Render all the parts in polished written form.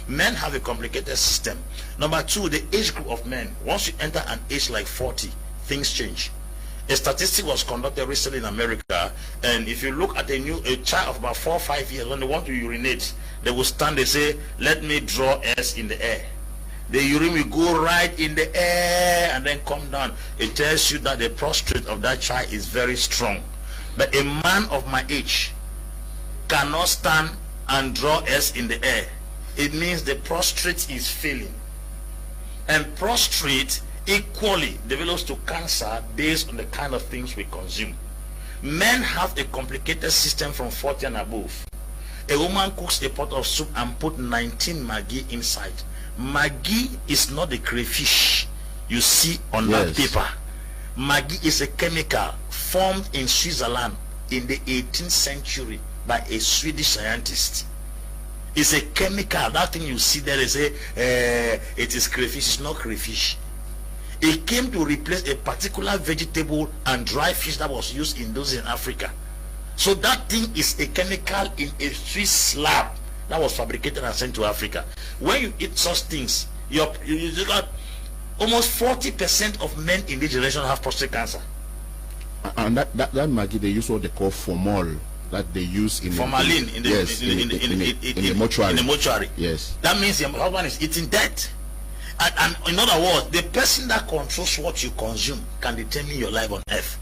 Men have a complicated system. Number two, the age group of men. Once you enter an age like 40, things change. A statistic was conducted recently in America, and if you look at a child of about 4 or 5 years, when they want to urinate, they will stand, they say, let me draw S in the air. The urine will go right in the air and then come down. It tells you that the prostate of that child is very strong. But a man of my age cannot stand and draw S in the air. It means the prostate is failing. And prostate equally develops to cancer based on the kind of things we consume. Men have a complicated system from 40 and above. A woman cooks a pot of soup and put 19 Maggi inside. Maggi is not the crayfish you see on that paper. Maggi is a chemical formed in Switzerland in the 18th century by a Swedish scientist. It's a chemical. That thing you see there, they say it is crayfish. It's not crayfish. It came to replace a particular vegetable and dry fish that was used in those in Africa. So that thing is a chemical in a Swiss lab that was fabricated and sent to Africa. When you eat such things, you got almost 40% of men in this generation have prostate cancer. And that Maggi, they use what they call formol, that they use in formalin in the mortuary. In the mortuary. Yes. That means your husband is eating dead. And in other words, the person that controls what you consume can determine your life on earth.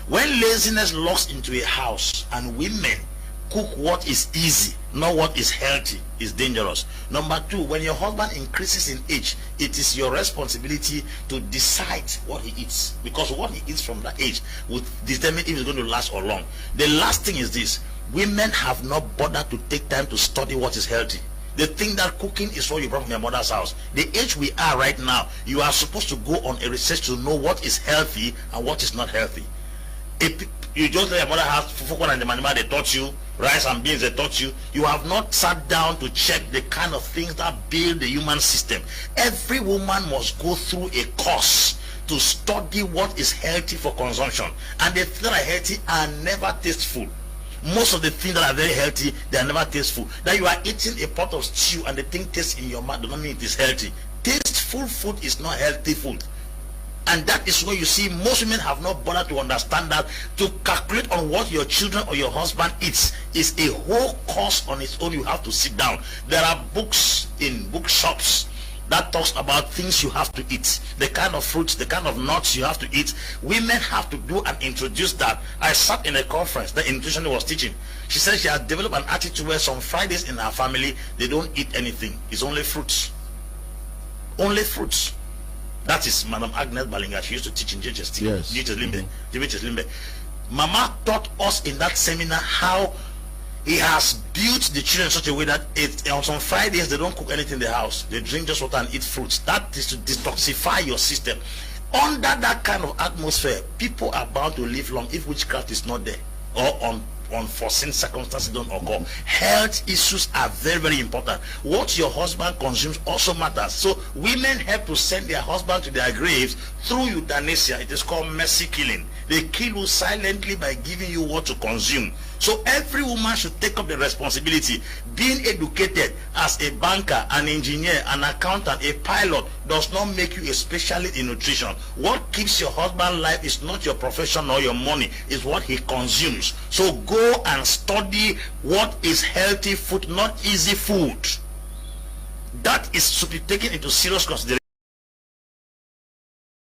When laziness locks into a house and women cook what is easy, not what is healthy, is dangerous. Number two, when your husband increases in age, it is your responsibility to decide what he eats, because what he eats from that age will determine if it's going to last or long. The last thing is this: women have not bothered to take time to study what is healthy. They think that cooking is what you brought from your mother's house. The age we are right now, you are supposed to go on a research to know what is healthy and what is not healthy. If you just let your mother have fufu and the manima they taught you, rice and beans they taught you, you have not sat down to check the kind of things that build the human system. Every woman must go through a course to study what is healthy for consumption, and the things that are healthy are never tasteful. Most of the things that are very healthy, they are never tasteful. That you are eating a pot of stew and the thing tastes in your mouth does not mean it is healthy. Tasteful food is not healthy food. And that is where you see most women have not bothered to understand that to calculate on what your children or your husband eats is a whole course on its own. You have to sit down. There are books in bookshops that talks about things you have to eat, the kind of fruits, the kind of nuts you have to eat. Women have to do and introduce that. I sat in a conference that nutritionist was teaching. She said she has developed an attitude where some Fridays in her family they don't eat anything. It's only fruits. Only fruits. That is Madam Agnes Balinga. She used to teach in JHST. Yes. JHS Mama taught us in that seminar how he has built the children in such a way that on some Fridays they don't cook anything in the house. They drink just water and eat fruits. That is to detoxify your system. Under that kind of atmosphere, people are bound to live long if witchcraft is not there or unforeseen circumstances don't occur. Health issues are very, very important. What your husband consumes also matters. So women help to send their husband to their graves through euthanasia. It is called mercy killing. They kill you silently by giving you what to consume. So every woman should take up the responsibility. Being educated as a banker, an engineer, an accountant, a pilot does not make you a specialist in nutrition. What keeps your husband alive is not your profession or your money, it's what he consumes. So go and study what is healthy food, not easy food. That is to be taken into serious consideration.